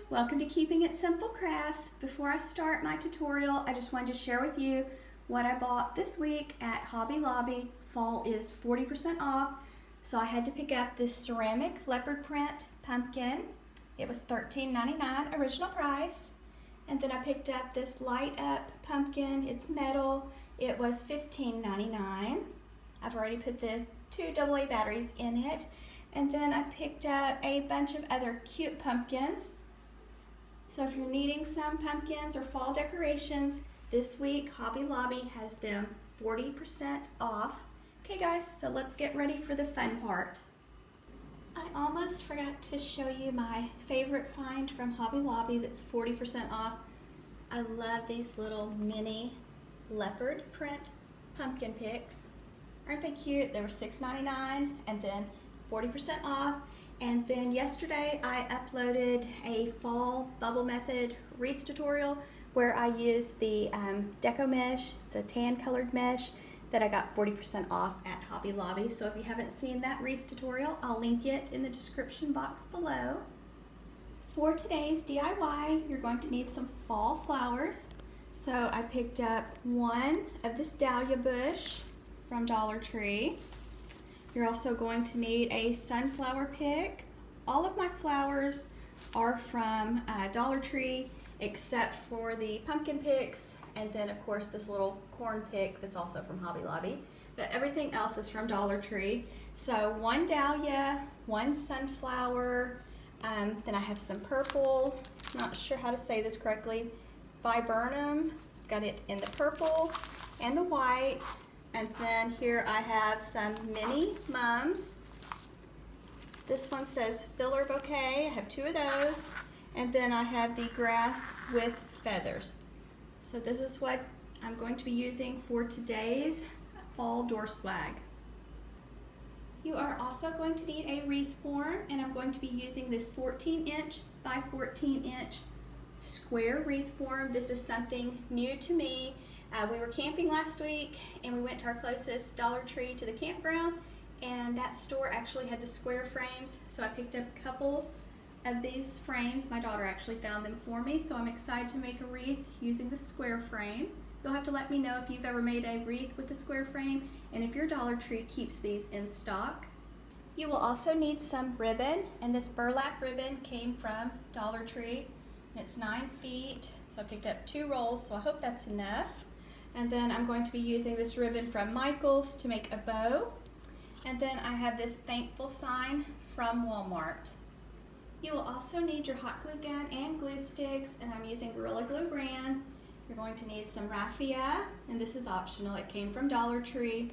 welcome to Keeping It Simple Crafts. Before I start my tutorial, I just wanted to share with you what I bought this week at Hobby Lobby. Fall is 40% off, so I had to pick up this ceramic leopard print pumpkin. It was $13.99 original price. And then I picked up this light up pumpkin. It's metal. It was $15.99. I've already put the 2 AA batteries in it. And then I picked up a bunch of other cute pumpkins. So if you're needing some pumpkins or fall decorations, this week Hobby Lobby has them 40% off. Okay guys, so let's get ready for the fun part. I almost forgot to show you my favorite find from Hobby Lobby that's 40% off. I love these little mini leopard print pumpkin picks. Aren't they cute? They were $6.99 and then 40% off. And then yesterday I uploaded a fall bubble method wreath tutorial where I used the deco mesh. It's a tan colored mesh that I got 40% off at Hobby Lobby. So if you haven't seen that wreath tutorial, I'll link it in the description box below. For today's DIY, you're going to need some fall flowers. So I picked up one of this dahlia bush from Dollar Tree. You're also going to need a sunflower pick. All of my flowers are from Dollar Tree except for the pumpkin picks, and then of course this little corn pick that's also from Hobby Lobby. But everything else is from Dollar Tree. So one dahlia, one sunflower, then I have some purple, not sure how to say this correctly, viburnum, got it in the purple and the white. And then here I have some mini mums. This one says filler bouquet. I have 2 of those. And then I have the grass with feathers. So this is what I'm going to be using for today's fall door swag. You are also going to need a wreath form, and I'm going to be using this 14-inch by 14-inch square wreath form. This is something new to me. We were camping last week and we went to our closest Dollar Tree to the campground, and that store actually had the square frames, so I picked up a couple of these frames. My daughter actually found them for me, so I'm excited to make a wreath using the square frame. You'll have to let me know if you've ever made a wreath with the square frame and if your Dollar Tree keeps these in stock. You will also need some ribbon, and this burlap ribbon came from Dollar Tree. It's 9 feet, so I picked up 2 rolls, so I hope that's enough. And then I'm going to be using this ribbon from Michael's to make a bow. And then I have this thankful sign from Walmart. You will also need your hot glue gun and glue sticks, and I'm using Gorilla Glue brand. You're going to need some raffia, and this is optional. It came from Dollar Tree.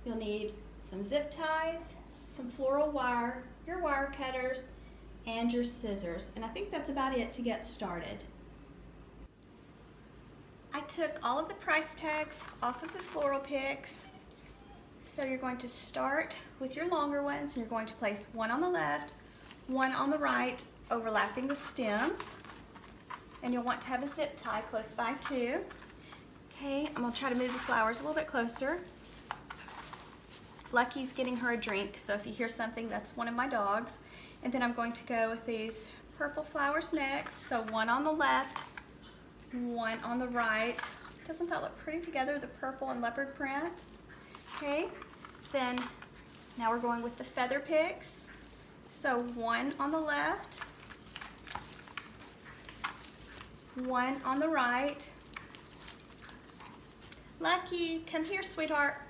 You'll need some zip ties, some floral wire, your wire cutters, and your scissors. And I think that's about it to get started. I took all of the price tags off of the floral picks. So you're going to start with your longer ones, and you're going to place one on the left, one on the right, overlapping the stems. And you'll want to have a zip tie close by too. Okay, I'm gonna try to move the flowers a little bit closer. Lucky's getting her a drink, so if you hear something, that's one of my dogs. And then I'm going to go with these purple flowers next. So one on the left, one on the right. Doesn't that look pretty together, the purple and leopard print? Okay, then now we're going with the feather picks. So one on the left, one on the right. Lucky, come here, sweetheart.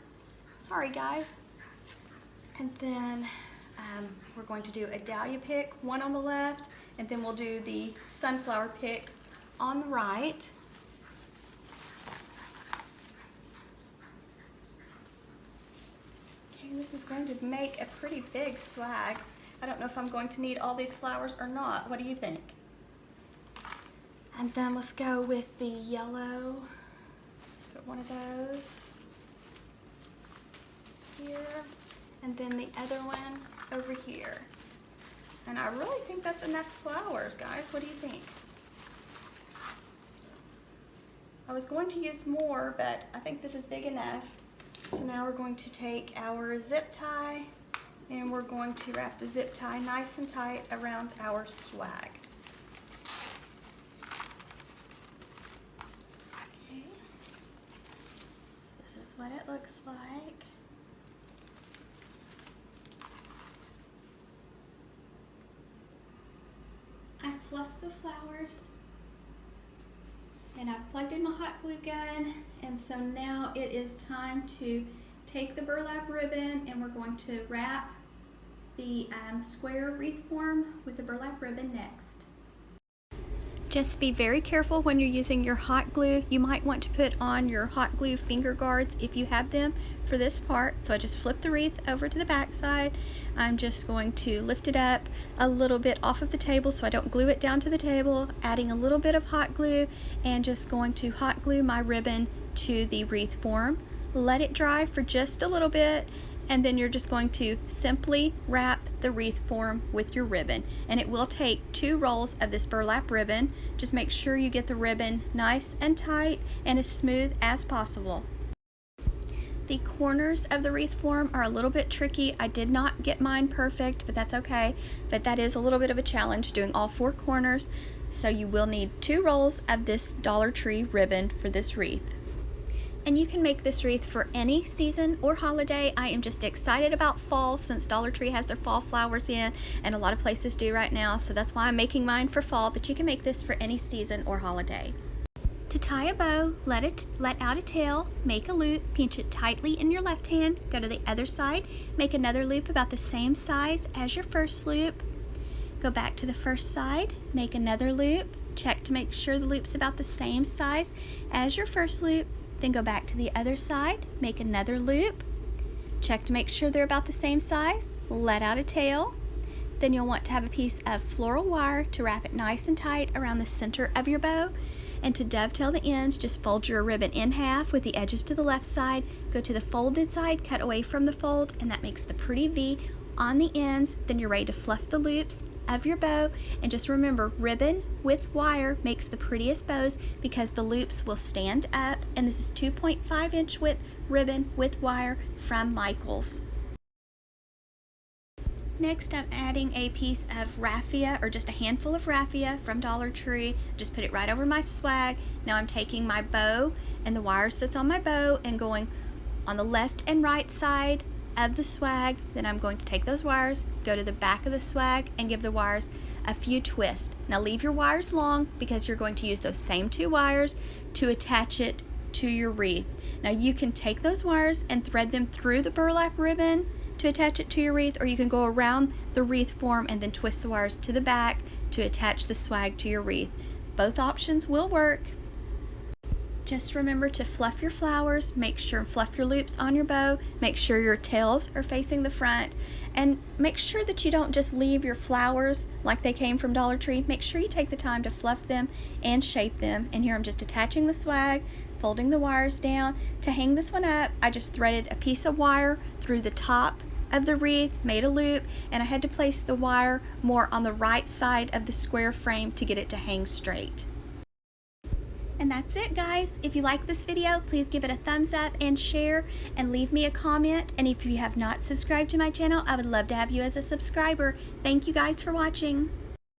Sorry, guys. And then we're going to do a dahlia pick, one on the left, and then we'll do the sunflower pick on the right. Okay, this is going to make a pretty big swag. I don't know if I'm going to need all these flowers or not. What do you think? And then let's go with the yellow. Let's put one of those here, and then the other one over here. And I really think that's enough flowers, guys. What do you think? I was going to use more, but I think this is big enough. So now we're going to take our zip tie, and we're going to wrap the zip tie nice and tight around our swag. what it looks like. I fluffed the flowers and I've plugged in my hot glue gun, and so now it is time to take the burlap ribbon and we're going to wrap the square wreath form with the burlap ribbon next. Just be very careful when you're using your hot glue. You might want to put on your hot glue finger guards if you have them for this part. So I just flip the wreath over to the back side. I'm just going to lift it up a little bit off of the table so I don't glue it down to the table, adding a little bit of hot glue and just going to hot glue my ribbon to the wreath form. Let it dry for just a little bit, and then you're just going to simply wrap the wreath form with your ribbon. And it will take 2 rolls of this burlap ribbon. Just make sure you get the ribbon nice and tight and as smooth as possible. The corners of the wreath form are a little bit tricky. I did not get mine perfect, but that's okay. But that is a little bit of a challenge doing all 4 corners. So you will need 2 rolls of this Dollar Tree ribbon for this wreath. And you can make this wreath for any season or holiday. I am just excited about fall since Dollar Tree has their fall flowers in, and a lot of places do right now, so that's why I'm making mine for fall, but you can make this for any season or holiday. To tie a bow, let out a tail, make a loop, pinch it tightly in your left hand, go to the other side, make another loop about the same size as your first loop, go back to the first side, make another loop, check to make sure the loop's about the same size as your first loop, then go back to the other side, make another loop, check to make sure they're about the same size, let out a tail. Then you'll want to have a piece of floral wire to wrap it nice and tight around the center of your bow. And to dovetail the ends, just fold your ribbon in half with the edges to the left side, go to the folded side, cut away from the fold, and that makes the pretty V on the ends. Then you're ready to fluff the loops of your bow, and just remember, ribbon with wire makes the prettiest bows because the loops will stand up, and this is 2.5-inch width ribbon with wire from Michaels. Next, I'm adding a piece of raffia, or just a handful of raffia from Dollar Tree. Just put it right over my swag. Now I'm taking my bow and the wires that's on my bow and going on the left and right side of the swag. Then I'm going to take those wires, go to the back of the swag, and give the wires a few twists. Now leave your wires long because you're going to use those same 2 wires to attach it to your wreath. Now you can take those wires and thread them through the burlap ribbon to attach it to your wreath, or you can go around the wreath form and then twist the wires to the back to attach the swag to your wreath. Both options will work. Just remember to fluff your flowers, fluff your loops on your bow, make sure your tails are facing the front, and make sure that you don't just leave your flowers like they came from Dollar Tree. Make sure you take the time to fluff them and shape them. And here I'm just attaching the swag, folding the wires down. To hang this one up, I just threaded a piece of wire through the top of the wreath, made a loop, and I had to place the wire more on the right side of the square frame to get it to hang straight. And that's it, guys. If you like this video, please give it a thumbs up and share and leave me a comment. And if you have not subscribed to my channel, I would love to have you as a subscriber. Thank you guys for watching.